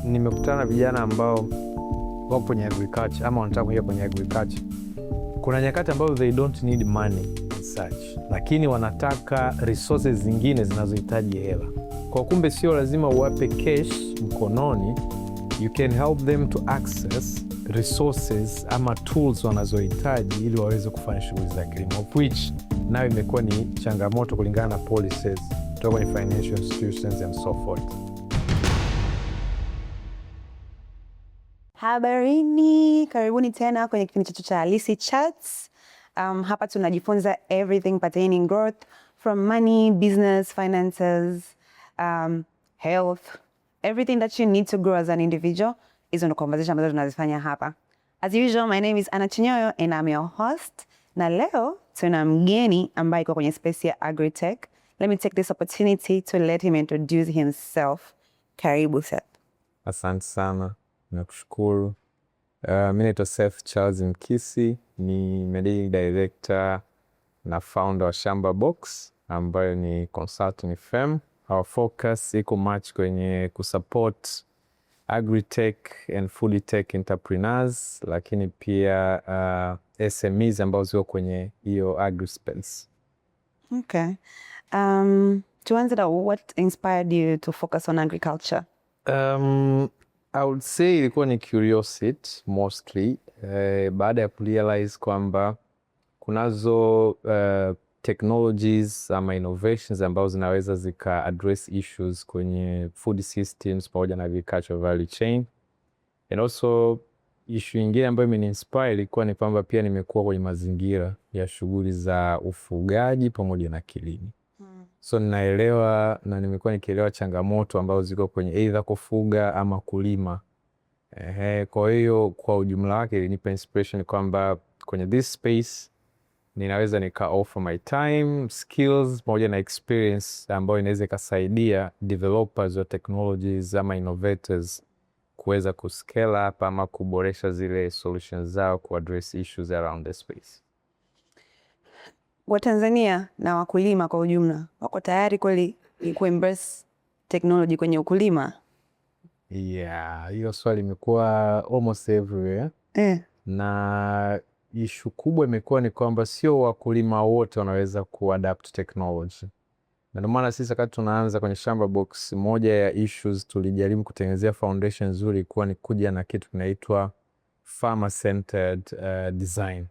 nimekutana na vijana ambao wako kwenye agriculture ama wanataka kuingia kwenye agriculture. Kuna nyakati ambazo they don't need money and such, lakini wanataka resources zingine zinazohitaji hela. Kwa kumbe sio lazima uwape cash mkononi, you can help them to access resources ama tools wanazohitaji ili waweze kufanya shughuli za kilimo, of which nayo imekuwa ni changamoto kulingana na policies kutoka kwenye financial institutions and so forth. Habarini, karibuni tena kwenye kipindi chetu cha Halisi Chats. Hapa tunajifunza everything pertaining growth, from money, business, finances, health, everything that you need to grow as an individual. Hizo ndo conversation ambazo tunazifanya hapa. As usual, my name is Anna Chinyoyo and I'm your host. Na leo tuna mgeni ambaye yuko kwenye space ya agritech. Let me take this opportunity to let him introduce himself. Karibu Seth. Asante sana, nakushukuru. Mimi naitwa Seth Charles Mkisi, ni managing director na founder wa Shamba Box ambayo ni consulting firm. Our focus iko much kwenye kusupport agritech and food tech entrepreneurs, lakini pia SMEs ambao ziko kwenye hiyo agri-space. Okay. Tuanze na what inspired you to focus on agriculture? I would say ilikuwa ni curiosity mostly. Baada ya kurealize kwamba kunazo technologies ama innovations ambazo zinaweza zika address issues kwenye food systems pamoja na agricultural value chain. And also issue nyingine ambayo imeniinspire ilikuwa ni kwamba pia nimekuwa kwenye mazingira ya shughuli za ufugaji pamoja na kilimo. So ninaelewa na nimekuwa nikielewa changamoto ambazo ziko kwenye either kufuga ama kulima. Kwa hiyo kwa ujumla wake ilinipa inspiration kwamba kwenye this space ninaweza nika offer my time, skills pamoja na experience ambayo inaweza ikasaidia developers wa technologies ama innovators kuweza kuscale up ama kuboresha zile solutions zao ku address issues around the space. Watanzania na wakulima kwa ujumla wako tayari kweli ku-embrace technology kwenye ukulima? Yeah, hiyo swali imekuwa almost everywhere. Na issue kubwa imekuwa ni kwamba sio wakulima wote wanaweza kuadapt technology. Na ndio maana sisi wakati tunaanza kwenye Shamba Box, moja ya issues tulijaribu kutengenezea foundation nzuri kuwa ni kuja na kitu kinaitwa farmer centered design.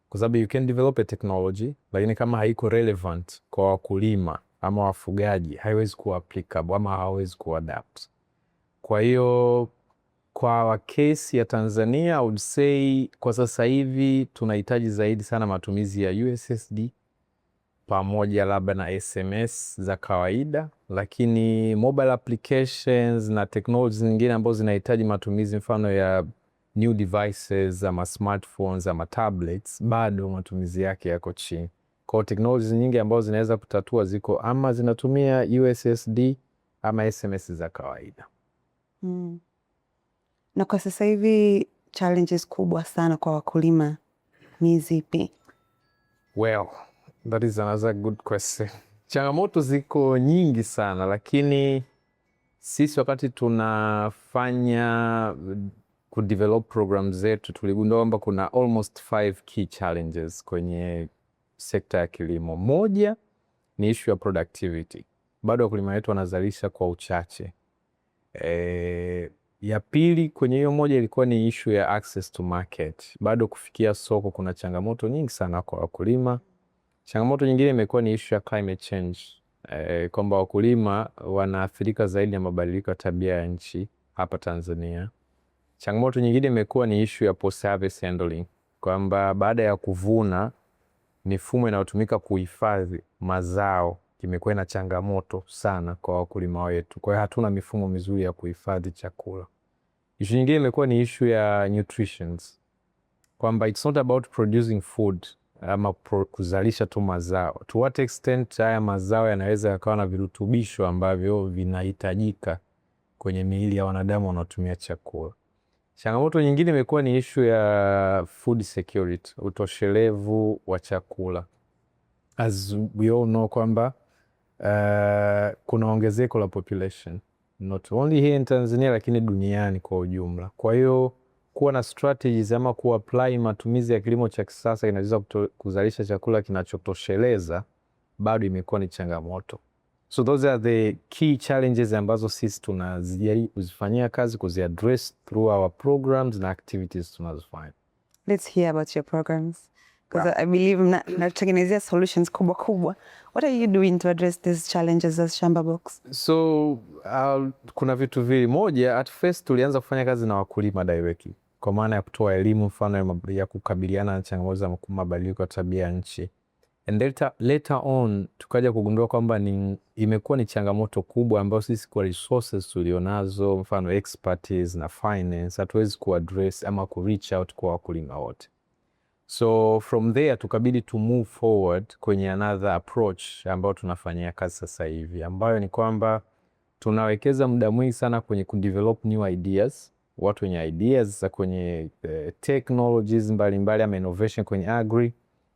Kwa sababu you can develop a technology, lakini kama haiko relevant kwa wakulima ama wafugaji, haiwezi kuwa applicable ama hawezi kuadapt. Kwa hiyo kwa case ya Tanzania, I would say kwa sasa hivi tunahitaji zaidi sana matumizi ya USSD pamoja labda na SMS za kawaida, lakini mobile applications na technologies nyingine ambazo zinahitaji matumizi mfano ya new devices ama smartphones ama tablets, bado matumizi yake yako chini. Kwa technologies nyingi ambazo zinaweza kutatua ziko ama zinatumia USSD ama SMS za kawaida. Na kwa sasa hivi challenges kubwa sana kwa wakulima ni zipi? Well, that is another good question. Changamoto ziko nyingi sana, lakini sisi wakati tunafanya kudevelop programs zetu tuligundua kwamba kuna almost 5 key challenges kwenye sekta ya kilimo. Moja ni issue ya productivity. Bado wakulima wetu wanazalisha kwa uchache. Ya pili kwenye hiyo moja ilikuwa ni issue ya access to market. Bado kufikia soko kuna changamoto nyingi sana kwa wakulima. Changamoto nyingine imekuwa ni issue ya climate change. Kwamba wakulima wanaathirika zaidi na mabadiliko ya tabia ya nchi hapa Tanzania. Changamoto nyingine imekuwa ni issue ya post-harvest handling. Kwamba baada ya kuvuna mifumo inayotumika kuhifadhi mazao imekuwa na changamoto sana kwa wakulima wetu. Kwa hiyo hatuna mifumo mizuri ya kuhifadhi chakula. Issue nyingine imekuwa ni issue ya nutrition. Kwamba it's not about producing food ama kuzalisha tu mazao. To what extent haya mazao yanaweza yakawa na virutubisho ambavyo vinahitajika kwenye miili ya wanadamu wanaotumia chakula. Changamoto nyingine imekuwa ni issue ya food security, utoshelevu wa chakula. As we all know kwamba kuna ongezeko la population. not only here in Tanzania lakini duniani kwa ujumla. Kwa hiyo kuwa na strategies ama kuapply matumizi ya kilimo cha kisasa inaweza kuzalisha chakula kinachotosheleza bado imekuwa ni changamoto. So those are the key challenges ambazo sisi tunazijaribu kuzifanyia kazi, kuziaddress through our programs na activities tunazofanya. Let's hear about your programs. Because I believe mnatengenezea solutions kubwa kubwa. What are you doing to address these challenges as Shamba Box? So kuna vitu vili. Moja, at first tulianza kufanya kazi na wakulima directly, kwa maana ya kutoa elimu mfano ya kukabiliana na changamoto za mabadiliko ya tabia nchi. And later on tukaja kugundua kwamba imekuwa ni changamoto kubwa ambayo sisi kwa resources tulionazo mfano expertise na finance hatuwezi kuaddress ama reach out kwa wakulima wote. So from there tukabidi to move forward kwenye another approach ambayo tunafanyia kazi sasa hivi, ambayo ni kwamba tunawekeza muda mwingi sana kwenye kudevelop new ideas, watu wenye ideas za kwenye technologies mbalimbali ama innovation kwenye agri,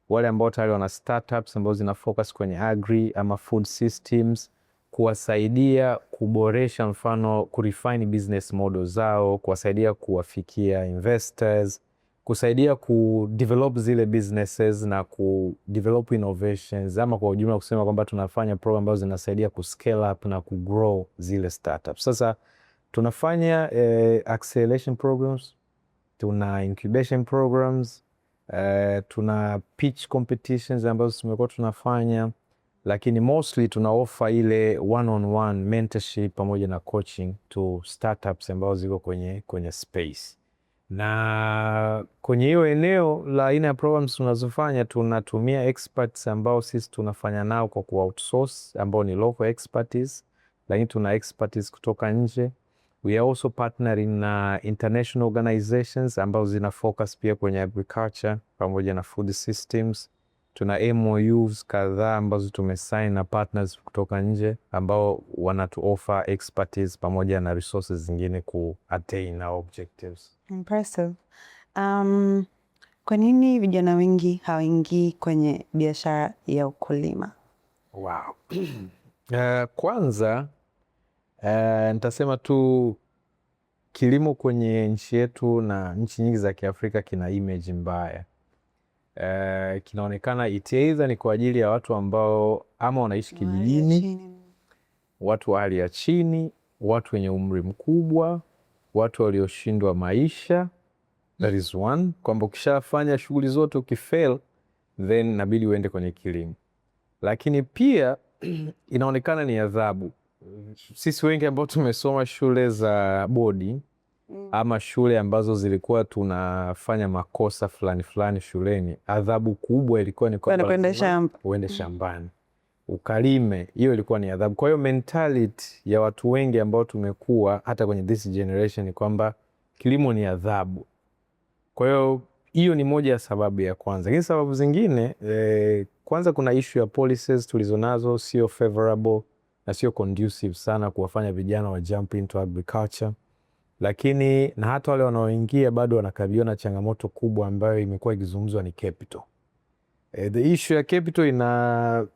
wale ambao tayari wana startups ambao zina focus kwenye agri ama food systems, kuwasaidia kuboresha mfano kurefine business model zao, kuwasaidia kuwafikia investors, kusaidia kudevelop zile businesses na kudevelop innovations, ama kwa ujumla kusema kwamba tunafanya program ambazo zinasaidia kuscale up na kugrow zile startups. Sasa tunafanya acceleration programs, tuna incubation programs, tuna pitch competitions ambazo tumekuwa tunafanya, lakini mostly tuna offer ile one-on-one mentorship pamoja na coaching to startups ambazo ziko kwenye space. Na kwenye hiyo eneo la aina ya programs tunazofanya tunatumia experts ambao sisi tunafanya nao kwa ku-outsource ambao ni local expertise, lakini tuna expertise kutoka nje. We are also partnering na international organizations ambao zina focus pia kwenye agriculture pamoja na food systems. Tuna MOUs kadhaa ambazo tumesign na partners kutoka nje ambao wanatu offer expertise pamoja na resources zingine ku attain our objectives. Impressive. Kwa nini vijana wengi hawaingii kwenye biashara ya ukulima? Wow. Kwanza nitasema tu kilimo kwenye nchi yetu na nchi nyingi za Kiafrika kina image mbaya. Kinaonekana either ni kwa ajili ya watu ambao ama wanaishi kijijini, watu wa hali ya chini, watu wenye umri mkubwa, watu walioshindwa maisha. That is one, kwamba ukishafanya shughuli zote ukifail then inabidi uende kwenye kilimo. Lakini pia inaonekana ni adhabu. Sisi wengi ambao tumesoma shule za bodi ama shule ambazo zilikuwa tunafanya makosa fulani shuleni, adhabu kubwa ilikuwa ni kwamba uende shambani ukalime. Hiyo ilikuwa ni adhabu. Kwa hiyo mentality ya watu wengi ambao tumekuwa hata kwenye this generation ni kwamba kilimo ni adhabu. Kwa hiyo hiyo ni moja ya sababu ya kwanza. Lakini sababu zingine kwanza kuna issue ya policies tulizonazo sio favorable na sio conducive sana kuwafanya vijana wa jump into agriculture. Lakini na hata wale wanaoingia bado wanakabiliwa na changamoto kubwa ambayo imekuwa ikizungumzwa ni capital. The issue ya capital ina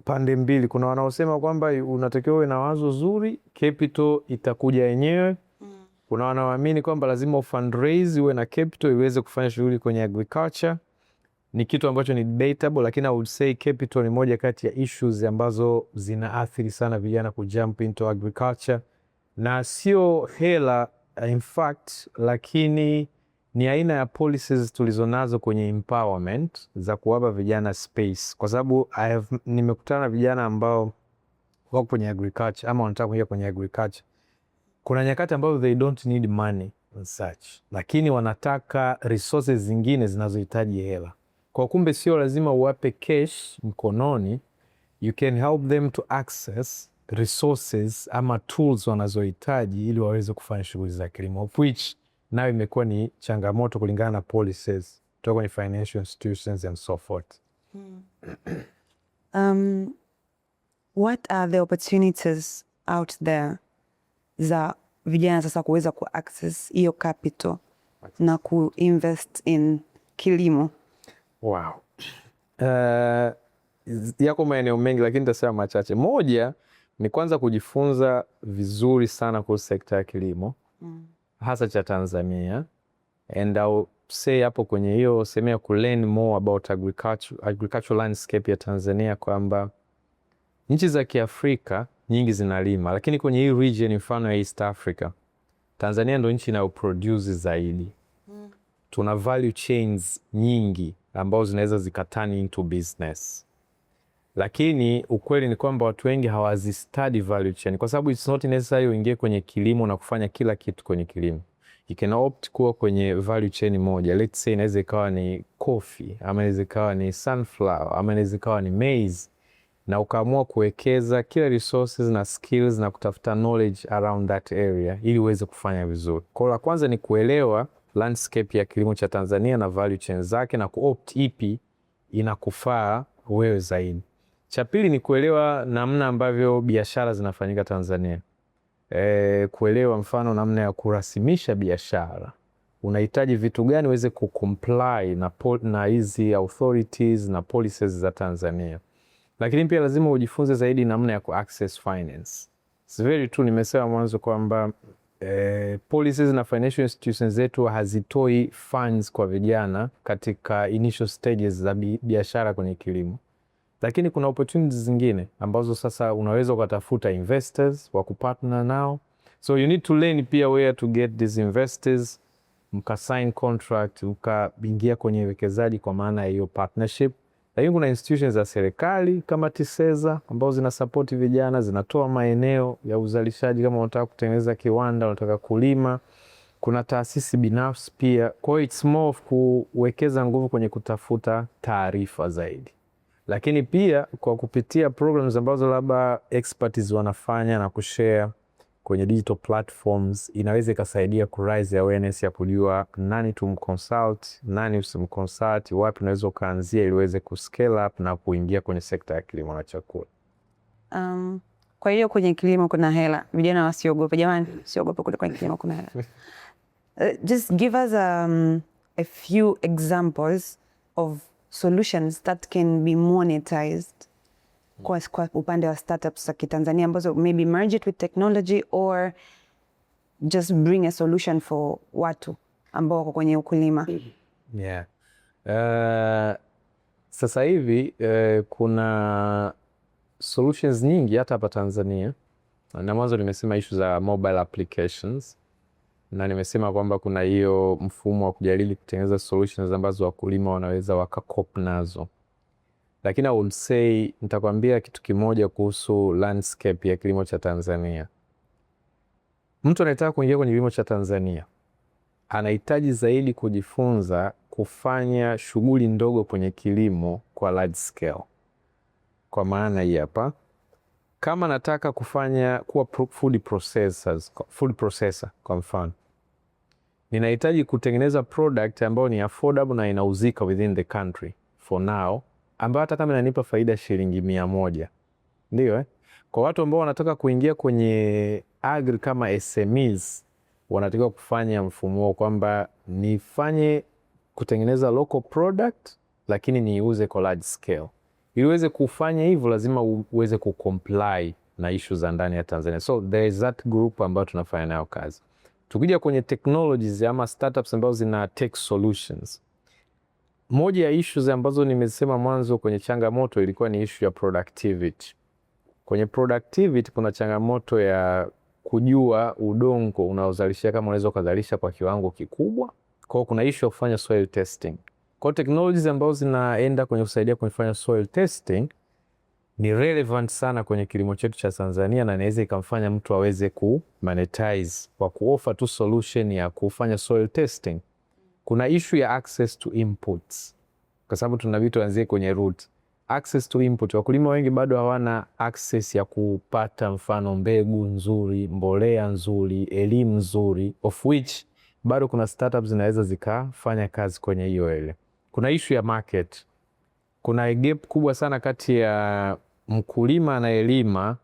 pande mbili. Kuna wanaosema kwamba unatakiwa uwe na wazo zuri, capital itakuja yenyewe. Kuna wanaoamini kwamba lazima fundraise uwe na capital iweze kufanya shughuli kwenye agriculture. Ni kitu ambacho ni debatable, lakini I would say capital ni moja kati ya issues ambazo zinaathiri sana vijana kujump into agriculture. Na sio hela in fact, lakini ni aina ya policies tulizonazo kwenye empowerment za kuwapa vijana space. Kwa sababu nimekutana na vijana ambao wako kwenye agriculture ama wanataka kuingia kwenye agriculture. Kuna nyakati ambazo they don't need money and such, lakini wanataka resources zingine zinazohitaji hela. Kwa kumbe sio lazima uwape cash mkononi, you can help them to access resources ama tools wanazohitaji ili waweze kufanya shughuli za kilimo, of which nayo imekuwa ni changamoto kulingana na policies kutoka kwenye financial institutions and so forth. What are the opportunities out there za vijana sasa kuweza ku access hiyo capital na ku invest in kilimo? Wow. Yako maeneo mengi lakini nitasema machache. Moja ni kwanza kujifunza vizuri sana kuhusu sekta ya kilimo hasa cha Tanzania, and I'll say hapo kwenye hiyo semea ku learn more about agricultural landscape ya Tanzania, kwamba nchi za Kiafrika nyingi zinalima, lakini kwenye hii region mfano ya East Africa, Tanzania ndo nchi inayoproduce zaidi. Tuna value chains nyingi ambazo zinaweza zikaturn into business, lakini ukweli ni kwamba watu wengi hawazistudy value chain, kwa sababu it's not necessary uingie kwenye kilimo na kufanya kila kitu kwenye kilimo. You can opt kuwa kwenye value chain moja. Let's say inaweza ikawa ni coffee, ama inaweza ikawa ni sunflower, ama inaweza ikawa ni maize, na ukaamua kuwekeza kila resources na skills na kutafuta knowledge around that area ili uweze kufanya vizuri. Kwa la kwanza ni kuelewa landscape ya kilimo cha Tanzania na value chain zake, na kuopt ipi inakufaa wewe zaidi. Cha pili ni kuelewa namna ambavyo biashara zinafanyika Tanzania. Kuelewa mfano namna ya kurasimisha biashara. Unahitaji vitu gani uweze kucomply na hizi authorities na policies za Tanzania. Lakini pia lazima ujifunze zaidi namna ya ku-access finance. It's very true, nimesema mwanzo kwamba policies na financial institutions zetu hazitoi funds kwa vijana katika initial stages za biashara kwenye kilimo. Lakini kuna opportunities zingine ambazo sasa unaweza ukatafuta investors wa kupartner nao. So you need to learn pia where to get these investors, mka sign contract, mkaingia kwenye uwekezaji kwa maana ya hiyo partnership. Lakini kuna institutions za serikali kama TISEZA ambazo zina support vijana, zinatoa maeneo ya uzalishaji kama unataka kutengeneza kiwanda, unataka kulima. Kuna taasisi binafsi pia. Kwa hiyo it's more of kuwekeza nguvu kwenye kutafuta taarifa zaidi. Lakini pia kwa kupitia programs ambazo labda experts wanafanya na kushare kwenye digital platforms, inaweza ikasaidia ku raise awareness ya kujua nani tumconsult, nani usimconsult, wapi unaweza ukaanzia ili uweze kuscale up na kuingia kwenye sekta ya kilimo na chakula. Kwa hiyo kwenye kilimo kuna hela. Vijana wasiogope jamani, usiogope kwenye kilimo kuna hela. Just give us a few examples of solutions that can be monetized kwa upande wa startups za Kitanzania ambazo maybe merge it with technology or just bring a solution for watu ambao wako kwenye ukulima. Yeah. Sasa hivi kuna solutions nyingi hata hapa Tanzania, na mwanzo nimesema issue za mobile applications, na nimesema kwamba kuna hiyo mfumo wa kujaribu kutengeneza solutions ambazo wakulima wanaweza wakakop nazo. Lakini I would say, nitakwambia kitu kimoja kuhusu landscape ya kilimo cha Tanzania. Mtu anayetaka kuingia kwenye kilimo cha Tanzania anahitaji zaidi kujifunza kufanya shughuli ndogo kwenye kilimo kwa large scale. Kwa maana hii hapa, kama nataka kuwa food processor kwa mfano, ninahitaji kutengeneza product ambayo ni affordable na inauzika within the country for now, ambayo hata kama inanipa faida shilingi 100. Ndio Kwa watu ambao wanataka kuingia kwenye agri kama SMEs, wanatakiwa kufanya mfumo kwamba nifanye kutengeneza local product lakini niuze kwa large scale. Ili uweze kufanya hivyo lazima uweze kucomply na issue za ndani ya Tanzania. So there is that group ambayo tunafanya nayo kazi. Tukija kwenye technologies ama startups ambazo zina tech solutions, moja ya issues ambazo nimesema mwanzo kwenye changamoto ilikuwa ni issue ya productivity. Kwenye productivity kuna changamoto ya kujua udongo unaozalisha kama unaweza kuzalisha kwa kiwango kikubwa. Kwa hiyo kuna issue ya kufanya soil testing. Kwa technologies ambazo zinaenda kwenye kusaidia kufanya soil testing ni relevant sana kwenye kilimo chetu cha Tanzania, na inaweza ikamfanya mtu aweze ku-monetize kwa kuoffer tu solution ya kufanya soil testing. Kuna issue ya access to inputs, kwa sababu tuna vitu anzie kwenye root. Access to input, wakulima wengi bado hawana access ya kupata mfano mbegu nzuri, mbolea nzuri, elimu nzuri, of which bado kuna startups zinaweza zikafanya kazi kwenye hiyo ile. Kuna issue ya market. Kuna gap kubwa sana kati ya mkulima anayelima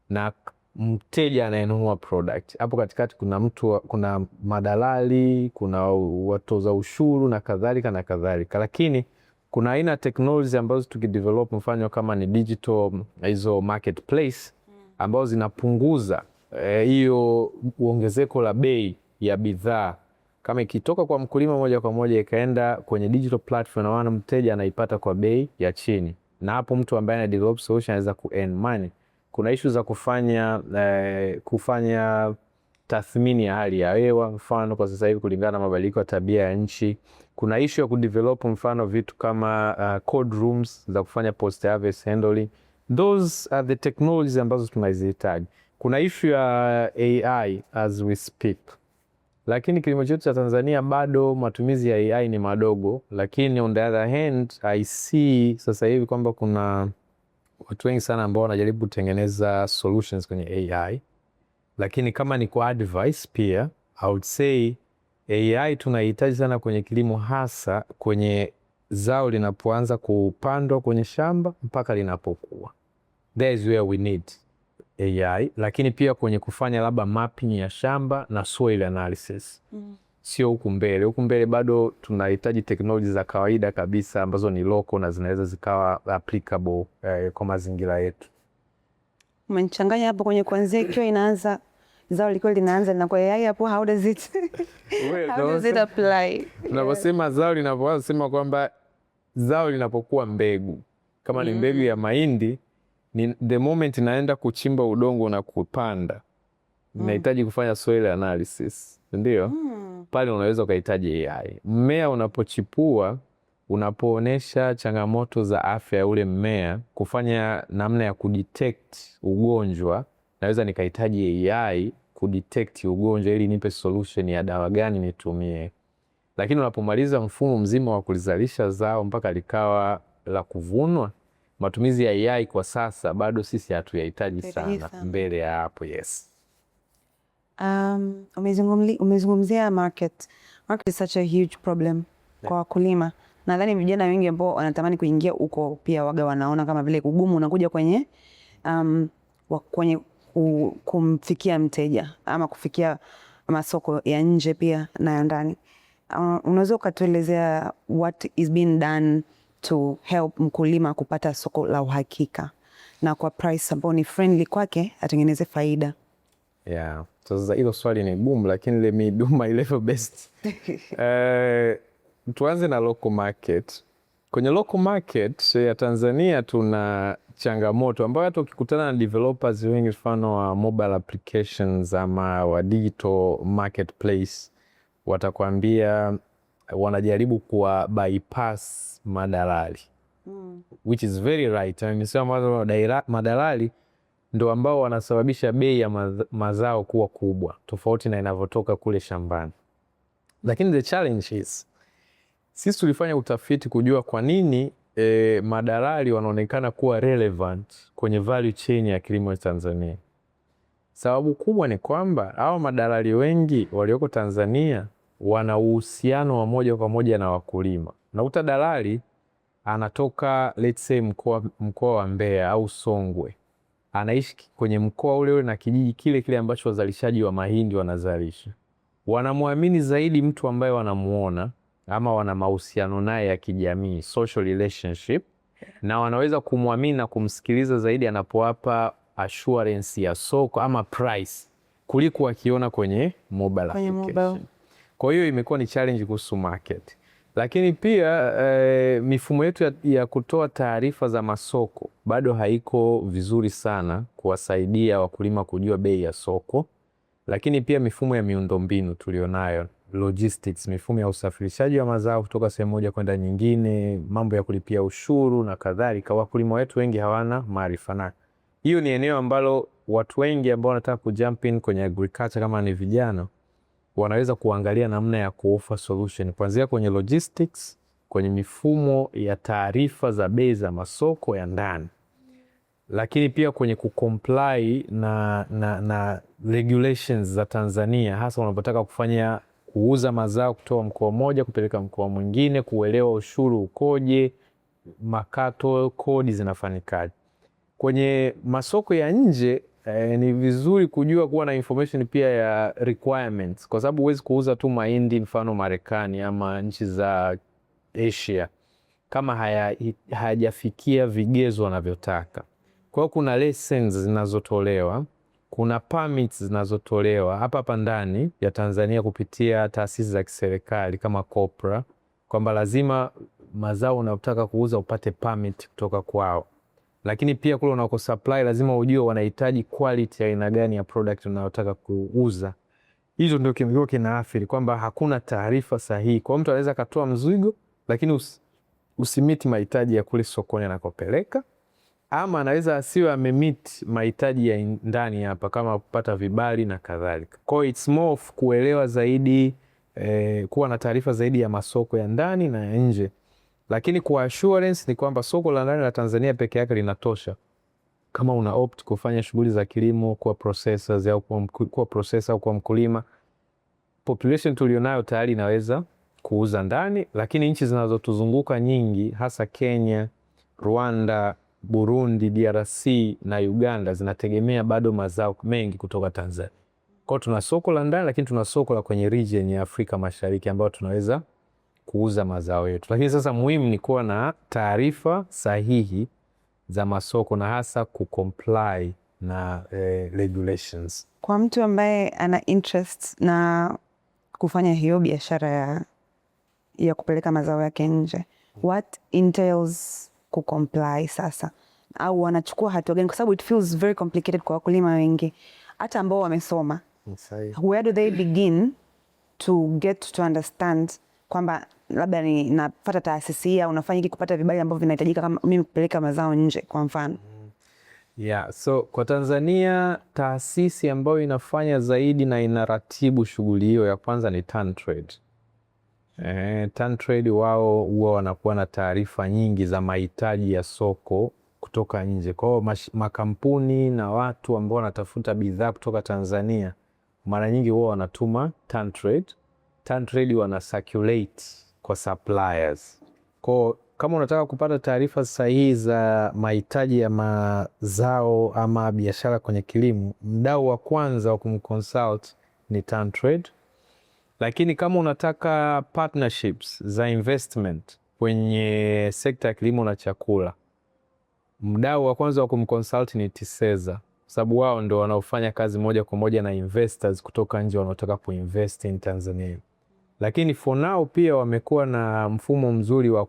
na mteja anayenunua product. Hapo katikati kuna madalali, kuna watoza ushuru na kadhalika na kadhalika. Lakini kuna aina technology ambazo tukidevelop mfano kama ni digital hizo marketplace, ambazo zinapunguza hiyo uongezeko la bei ya bidhaa. Kama ikitoka kwa mkulima moja kwa moja ikaenda kwenye digital platform, na wana mteja anaipata kwa bei ya chini, na hapo mtu ambaye ana develop solution anaweza ku earn money. Kuna issue za kufanya tathmini ya hali ya hewa, mfano kwa sasa hivi kulingana na mabadiliko ya tabia ya nchi. Kuna issue ya kudevelop mfano vitu kama code rooms za kufanya post harvest handling. Those are the technologies ambazo tunazihitaji. Kuna issue ya AI as we speak. Lakini kilimo chetu cha Tanzania bado matumizi ya AI ni madogo, lakini on the other hand I see sasa hivi kwamba kuna watu wengi sana ambao wanajaribu kutengeneza solutions kwenye AI. Lakini kama ni kwa advice pia, I would say AI tunahitaji sana kwenye kilimo, hasa kwenye zao linapoanza kupandwa kwenye shamba mpaka linapokuwa. That is where we need AI. Lakini pia kwenye kufanya labda mapping ya shamba na soil analysis. Sio huku mbele. Huku mbele bado tunahitaji technology za kawaida kabisa ambazo ni local na zinaweza zikawa applicable kwa mazingira yetu. Umenichanganya hapo kwenye kuanzia ikiwa inaanza zao likiwa linaanza na kwa AI hapo, how does it apply? Tunaposema zao linapoanza, sema kwamba zao linapokuwa mbegu. Kama ni mbegu ya mahindi, ni the moment naenda kuchimba udongo na kupanda, nahitaji kufanya soil analysis. Ndio? Pale unaweza ukahitaji AI. Mmea unapochipua, unapoonesha changamoto za afya ya ule mmea, kufanya namna ya kudetect ugonjwa, naweza nikahitaji AI kudetect ugonjwa ili nipe solution ya dawa gani nitumie. Lakini unapomaliza mfumo mzima wa kulizalisha zao mpaka likawa la kuvunwa, matumizi ya AI kwa sasa bado sisi hatuyahitaji sana. Mbele ya hapo, yes. Umezungumzia market. Market is such a huge problem kwa wakulima. Nadhani vijana wengi ambao wanatamani kuingia huko pia waga wanaona kama vile ugumu unakuja kwenye kumfikia mteja ama kufikia masoko ya nje pia na ya ndani. Unaweza ukatuelezea what is being done to help mkulima kupata soko la uhakika na kwa price ambayo ni friendly kwake atengeneze faida? Yeah. Sasa hilo swali ni boom, lakini let me do my level best. Tuanze na local market. Kwenye local market ya Tanzania tuna changamoto ambayo hata ukikutana na developers wengi, mfano wa mobile applications ama wa digital marketplace, watakwambia wanajaribu kuwa bypass madalali. Which is very right. Nimesema madalali ndo ambao wanasababisha bei ya mazao kuwa kubwa tofauti na inavyotoka kule shambani. Lakini the challenge is, sisi tulifanya utafiti kujua kwa nini madalali wanaonekana kuwa relevant kwenye value chain ya kilimo cha Tanzania. Sababu kubwa ni kwamba hao madalali wengi walioko Tanzania wana uhusiano wa moja kwa moja na wakulima. Na utadalali anatoka let's say mkoa wa Mbeya au Songwe, anaishi kwenye mkoa ule ule na kijiji kile kile ambacho wazalishaji wa mahindi wanazalisha. Wanamwamini zaidi mtu ambaye wanamuona ama wana mahusiano naye ya kijamii, social relationship, na wanaweza kumwamini na kumsikiliza zaidi anapowapa assurance ya soko ama price kuliko wakiona kwenye mobile application. Kwa hiyo imekuwa ni challenge kuhusu market. Lakini pia mifumo yetu ya kutoa taarifa za masoko bado haiko vizuri sana kuwasaidia wakulima kujua bei ya soko. Lakini pia mifumo ya miundombinu tulionayo, logistics, mifumo ya usafirishaji wa mazao kutoka sehemu moja kwenda nyingine, mambo ya kulipia ushuru na kadhalika, wakulima wetu wengi hawana maarifa nayo. Hiyo ni eneo ambalo watu wengi ambao wanataka kujump in kwenye agriculture kama ni vijana, wanaweza kuangalia namna ya kuoffer solution kuanzia kwenye logistics, kwenye mifumo ya taarifa za bei za masoko ya ndani, lakini pia kwenye kucomply na regulations za Tanzania, hasa unapotaka kuuza mazao kutoa mkoa mmoja kupeleka mkoa mwingine, kuelewa ushuru ukoje, makato, kodi zinafanyikaje. Kwenye masoko ya nje ni vizuri kujua kuwa na information pia ya requirements, kwa sababu huwezi kuuza tu mahindi mfano Marekani ama nchi za Asia kama hayajafikia vigezo wanavyotaka. Kwa Kwa hiyo kuna license zinazotolewa, kuna permits zinazotolewa hapa ndani ya Tanzania kupitia taasisi za kiserikali kama COPRA, kwamba lazima mazao unayotaka kuuza upate permit kutoka kwao. Lakini pia kule unako supply lazima ujue wanahitaji quality ya aina gani ya product unayotaka kuuza. Hizo ndio kimekuwa kinaathiri kwamba hakuna taarifa sahihi. Kwa mtu anaweza katoa mzigo lakini usimiti mahitaji ya kule sokoni anakopeleka, ama anaweza asiwe amemeet mahitaji ya ndani hapa kama kupata vibali na kadhalika. Kwa hiyo it's more of kuelewa zaidi, kuwa na taarifa zaidi ya masoko ya ndani na ya nje. Lakini kwa assurance ni kwamba soko la ndani la Tanzania peke yake linatosha. Kama una opt kufanya shughuli za kilimo, kuwa processors au kuwa processor au kuwa mkulima, population tulionayo tayari inaweza kuuza ndani. Lakini nchi zinazotuzunguka nyingi, hasa Kenya, Rwanda, Burundi, DRC na Uganda zinategemea bado mazao mengi kutoka Tanzania. Kwa hiyo tuna soko la ndani, lakini tuna soko la kwenye region ya Afrika Mashariki ambao tunaweza kuuza mazao yetu. Lakini sasa muhimu ni kuwa na taarifa sahihi za masoko na hasa kucomply na regulations. Kwa mtu ambaye ana interest na kufanya hiyo biashara ya kupeleka mazao yake nje, what entails kucomply sasa? Au wanachukua hatua gani? Kwa sababu it feels very complicated kwa wakulima wengi hata ambao wamesoma. Where do they begin to get to understand kwamba labda ni nafuata taasisi au unafanya hiki kupata vibali ambavyo vinahitajika kama mimi kupeleka mazao nje kwa mfano? Yeah, so kwa Tanzania taasisi ambayo inafanya zaidi na inaratibu shughuli hiyo ya kwanza ni TanTrade. TanTrade wao huwa wanakuwa na taarifa nyingi za mahitaji ya soko kutoka nje. Kwa hiyo makampuni na watu ambao wanatafuta bidhaa kutoka Tanzania mara nyingi huwa wanatuma TanTrade. TanTrade wana circulate kwa suppliers. Kwa kama unataka kupata taarifa sahihi za mahitaji ya mazao ama biashara kwenye kilimo, mdau wa kwanza wa kumconsult ni TanTrade. Lakini kama unataka partnerships za investment kwenye sekta ya kilimo na chakula, mdau wa kwanza wa kumconsult ni TISEZA, sababu wao ndio wanaofanya kazi moja kwa moja na investors kutoka nje wanaotaka kuinvest in Tanzania. Lakini for now pia wamekuwa na mfumo mzuri wa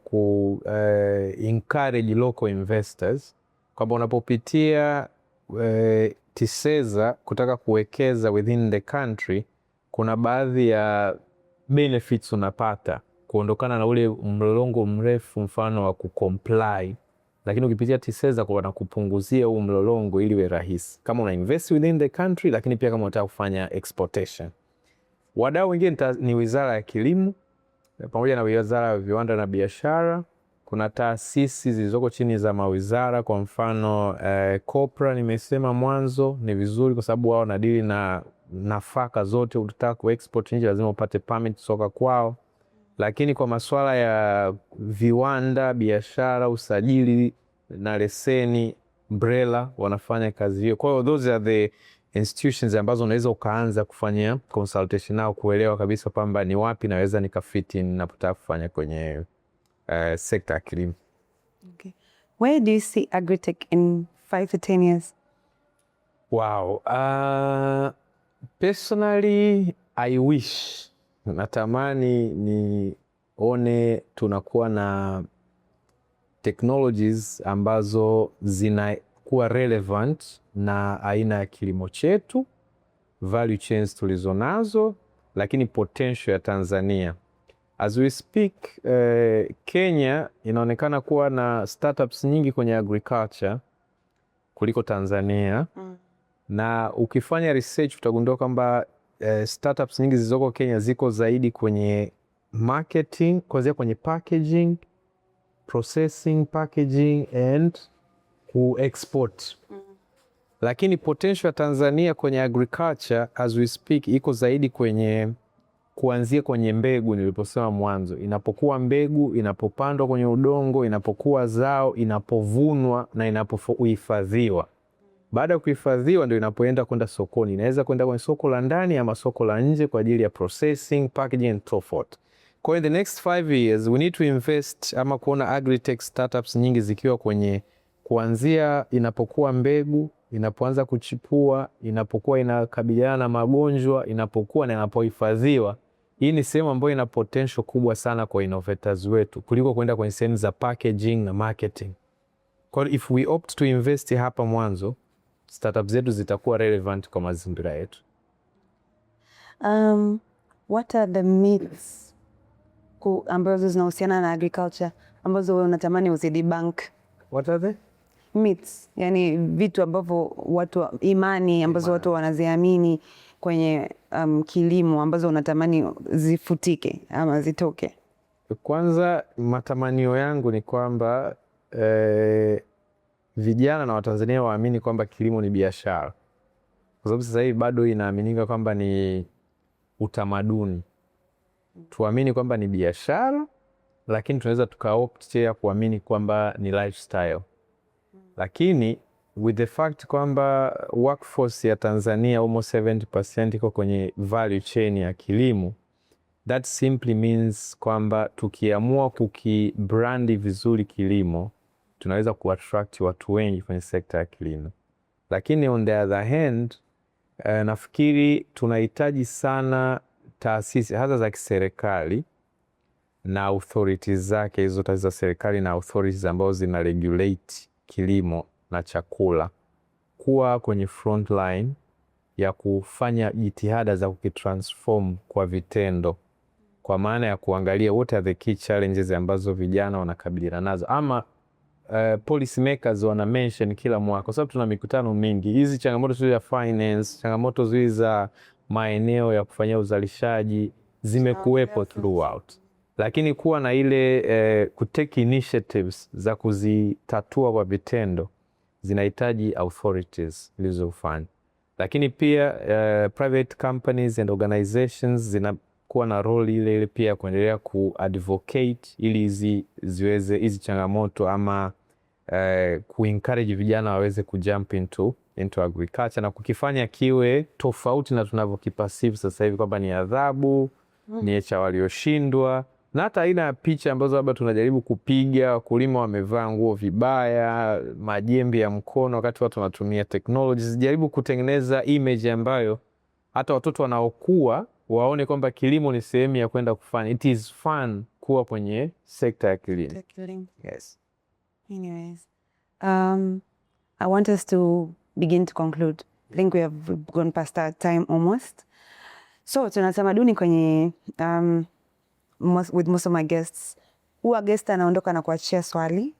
encourage local investors, kwamba unapopitia TISEZA kutaka kuwekeza within the country, kuna baadhi ya benefits unapata kuondokana na ule mlolongo mrefu mfano wa kucomply. Lakini ukipitia TISEZA kwa wanakupunguzia huu mlolongo ili iwe rahisi kama una invest within the country, lakini pia kama unataka kufanya exportation. Wadau wengine ni Wizara ya Kilimo pamoja na Wizara ya Viwanda na Biashara. Kuna taasisi zilizoko chini za mawizara, kwa mfano COPRA nimesema mwanzo, ni vizuri kwa sababu wao wanadili na nafaka zote. Ukitaka kuexport nje lazima upate permit kutoka kwao. Lakini kwa masuala ya viwanda, biashara, usajili na leseni, BRELA wanafanya kazi hiyo. Kwa hiyo those are the institutions ambazo unaweza ukaanza kufanya consultation nao kuelewa kabisa kwamba ni wapi naweza nikafit in napotaka kufanya kwenye sekta ya kilimo. Okay. Where do you see agritech in 5 to 10 years? Wow. Personally, I wish, natamani nione tunakuwa na technologies ambazo zinakuwa relevant na aina ya kilimo chetu, value chains tulizonazo, lakini potential ya Tanzania. As we speak, Kenya inaonekana kuwa na startups nyingi kwenye agriculture kuliko Tanzania. Na ukifanya research utagundua kwamba startups nyingi zilizoko Kenya ziko zaidi kwenye marketing, kuanzia kwenye packaging, processing, packaging and ku-export. Lakini potential ya Tanzania kwenye agriculture as we speak iko zaidi kwenye kuanzia kwenye mbegu. Niliposema mwanzo, inapokuwa mbegu, inapopandwa kwenye udongo, inapokuwa zao, inapovunwa na inapohifadhiwa. Baada ya kuhifadhiwa ndio inapoenda kwenda sokoni. Inaweza kwenda kwenye soko la ndani ama soko la nje kwa ajili ya processing, packaging and so forth. Kwa in the next 5 years we need to invest ama kuona agritech startups nyingi zikiwa kwenye kuanzia inapokuwa mbegu, inapoanza kuchipua, inapokuwa inakabiliana na magonjwa, inapokuwa na inapohifadhiwa. Hii ni sehemu ambayo ina potential kubwa sana kwa innovators wetu kuliko kwenda kwenye sehemu za packaging na marketing. Kwa if we opt to invest hapa mwanzo, startup zetu zitakuwa relevant kwa mazingira yetu. What are the myths ambazo zinahusiana na agriculture ambazo wewe unatamani uzidebunk? What are they? Myths, yani vitu ambavyo imani ambazo watu wanaziamini kwenye kilimo ambazo unatamani zifutike ama zitoke. Kwanza matamanio yangu ni kwamba vijana na Watanzania waamini kwamba kilimo ni biashara, kwa sababu sasa hivi bado inaaminika kwamba ni utamaduni. Tuamini kwamba ni biashara, lakini tunaweza tukaopt ya kuamini kwamba ni lifestyle. Lakini with the fact kwamba workforce ya Tanzania almost 70% iko kwenye value chain ya kilimo, that simply means kwamba tukiamua kukibrandi vizuri kilimo, tunaweza kuattract watu wengi kwenye sekta ya kilimo. Lakini on the other hand, nafikiri tunahitaji sana taasisi hasa za kiserikali na authorities zake, hizo taasisi za serikali na authorities ambazo zina regulate kilimo na chakula, kuwa kwenye front line ya kufanya jitihada za kukitransform kwa vitendo, kwa maana ya kuangalia what are the key challenges ambazo vijana wanakabiliana nazo, ama policy makers wana mention kila mwaka, kwa sababu tuna mikutano mingi. Hizi changamoto zile za finance, changamoto zile za maeneo ya kufanyia uzalishaji zimekuwepo throughout, lakini kuwa na ile kutake initiatives za kuzitatua kwa vitendo zinahitaji authorities zilizofanya. Lakini pia private companies and organizations zinakuwa na role ile pia kuendelea kuadvocate ili hizi changamoto ama kuencourage vijana waweze kujump into agriculture na kukifanya kiwe tofauti na tunavyokipasive sasa hivi kwamba ni adhabu, ni cha walioshindwa, na hata aina ya picha ambazo labda tunajaribu kupiga, wakulima wamevaa nguo vibaya, majembe ya mkono wakati watu wanatumia technology. Jaribu kutengeneza image ambayo hata watoto wanaokuwa waone kwamba kilimo ni sehemu ya kwenda kufanya. It is fun kuwa kwenye sekta ya kilimo. Yes. Anyways, I want us to begin to conclude. I think we have gone past our time almost. So tuna tamaduni kwenye with most of my guests, huwa guest anaondoka na kuachia swali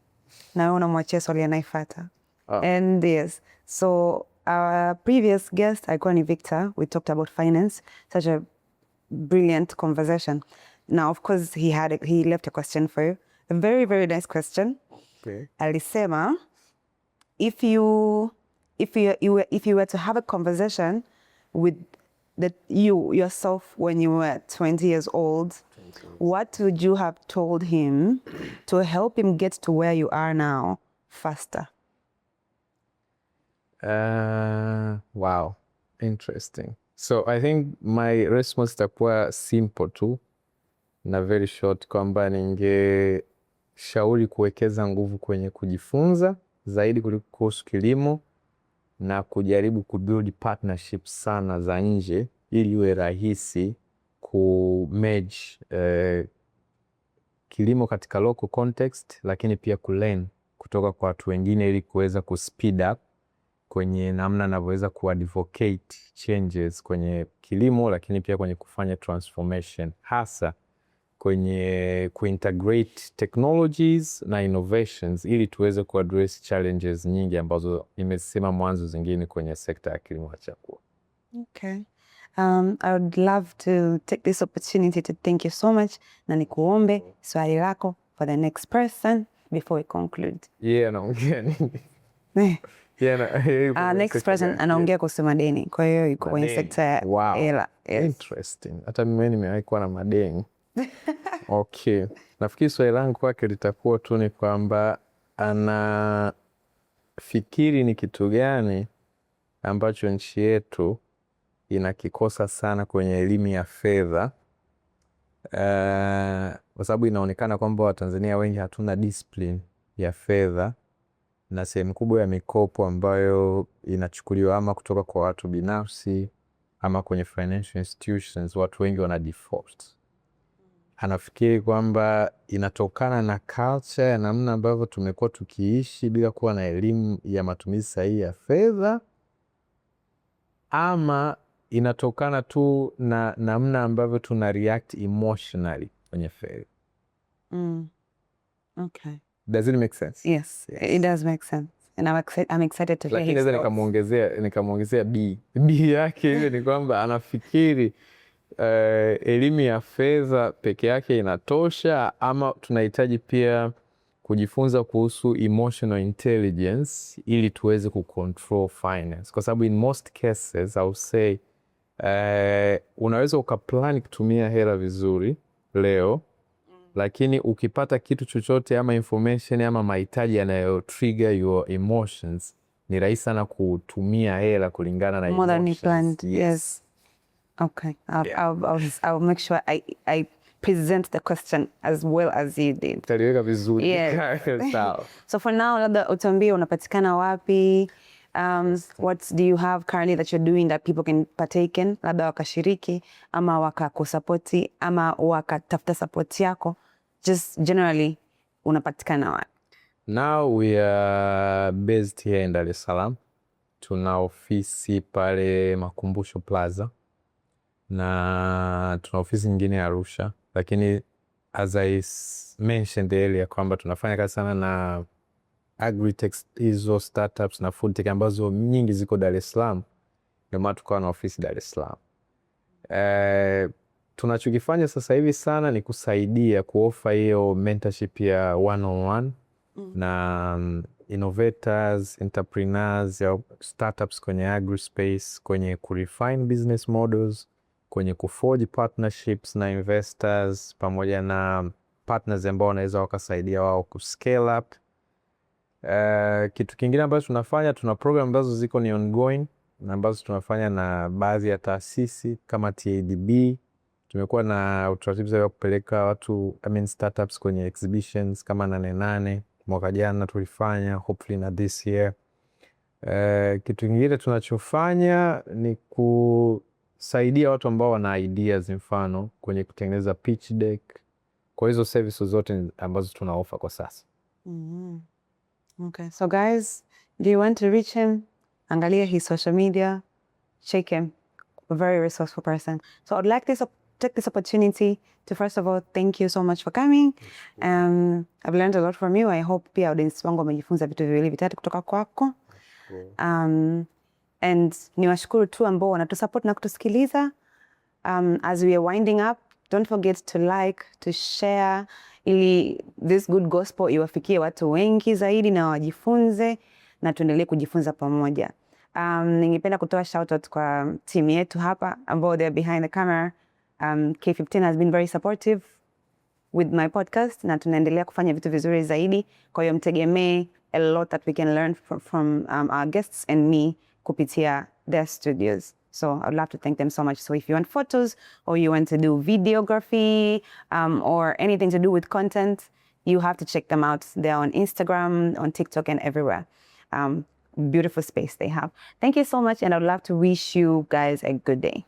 na wewe unamwachia swali anayofuata. And yes, so our previous guest alikuwa ni Victor. We talked about finance, such a brilliant conversation. Now of course he left a question for you, a very very nice question. Okay. Alisema, if you were to have a conversation with yourself when you were 20 years old, what would you have told him to help him get to where you are now faster? Wow, interesting. So I think my response itakuwa simple tu na very short, kwamba ningeshauri kuwekeza nguvu kwenye kujifunza zaidi kuhusu kilimo na kujaribu kubuild partnerships sana za nje ili iwe rahisi kumerge kilimo katika local context, lakini pia kulearn kutoka kwa watu wengine ili kuweza kuspeed up kwenye namna navyoweza kuadvocate changes kwenye kilimo, lakini pia kwenye kufanya transformation, hasa kwenye kuintegrate technologies na innovations ili tuweze kuaddress challenges nyingi ambazo nimesema mwanzo zingine kwenye sekta ya kilimo cha chakula. Okay. I would love to take this opportunity to thank you so much, na nikuombe swali lako for the next person before we conclude. Naongea nini? Next person anaongea kuhusu madeni, kwa hiyo yuko kwenye sekta ya hela. Yes. Interesting. Hata mimi nimewahi kuwa na madeni. Okay. Nafikiri swali langu kwake litakuwa tu ni kwamba anafikiri ni kitu gani ambacho nchi yetu inakikosa sana kwenye elimu ya fedha, kwa sababu inaonekana kwamba Watanzania wengi hatuna discipline ya fedha, na sehemu kubwa ya mikopo ambayo inachukuliwa ama kutoka kwa watu binafsi ama kwenye financial institutions, watu wengi wana default. Anafikiri kwamba inatokana na culture ya namna ambavyo tumekuwa tukiishi bila kuwa na elimu ya matumizi sahihi ya fedha, ama inatokana tu na namna ambavyo tuna react emotionally kwenye fedha. Okay. Does it make sense? Yes, it does make sense. And I'm excited to hear his thoughts. Lakini nikamwongezea B yake ile ni kwamba anafikiri elimu ya fedha peke yake inatosha, ama tunahitaji pia kujifunza kuhusu emotional intelligence ili tuweze kucontrol finance, kwa sababu in most cases I would say unaweza ukaplan kutumia hela vizuri leo, lakini ukipata kitu chochote ama information ama mahitaji yanayo trigger your emotions, ni rahisi sana kutumia hela kulingana na emotions. More than you planned. Yes. Okay. I'll make sure I present the question as well as you did. Taliweka vizuri. Yes. Sawa. So for now, labda utuambie unapatikana wapi? What do you have currently that you're doing that people can partake in? Labda wakashiriki ama wakakusapoti ama wakatafuta support yako. Just generally, unapatikana wapi? Now we are based here in Dar es Salaam. Tuna ofisi pale Makumbusho Plaza na tuna ofisi nyingine Arusha, lakini as I mentioned earlier kwamba tunafanya kazi sana na agritech, hizo startups na food tech ambazo nyingi ziko Dar es Salaam, ndio maana tukawa na ofisi Dar es Salaam. Tunachokifanya sasa hivi sana ni kusaidia kuofa hiyo mentorship ya one-on-one na innovators, entrepreneurs ya startups kwenye agri space, kwenye kurefine business models, kwenye kuforge partnerships na investors pamoja na partners ambao wanaweza wakasaidia wao kuscale up. Kitu kingine ambacho tunafanya, tuna program ambazo ziko ni ongoing na ambazo tunafanya na baadhi ya taasisi kama TADB. Tumekuwa na utaratibu wa kupeleka watu startups kwenye exhibitions kama 88 mwaka jana tulifanya, hopefully na this year. Kitu kingine tunachofanya ni kusaidia watu ambao wana ideas, mfano kwenye kutengeneza pitch deck. Kwa hizo services zote ambazo tuna offer kwa sasa. Okay, so guys, do you want to reach him? Angalia his social media, check him. A very resourceful person. So I'd like to take this opportunity to first of all thank you so much for coming. I've learned a lot from you. I hope pia audience wangu wamejifunza vitu viwili vitatu kutoka kwako. And niwashukuru tu ambao wanatusupport na kutusikiliza. As we are winding up, don't forget to like, to share, ili this good gospel iwafikie watu wengi zaidi na wajifunze na tuendelee kujifunza pamoja. Ningependa kutoa shout out kwa team yetu hapa ambao they're behind the camera. K15 has been very supportive with my podcast na tunaendelea kufanya vitu vizuri zaidi. Kwa hiyo mtegemee a lot that we can learn from our guests and me kupitia their studios. So I'd love to thank them so much. So if you want photos or you want to do videography or anything to do with content, you have to check them out. They're on Instagram, on TikTok and everywhere. Beautiful space they have. Thank you so much and I'd love to wish you guys a good day.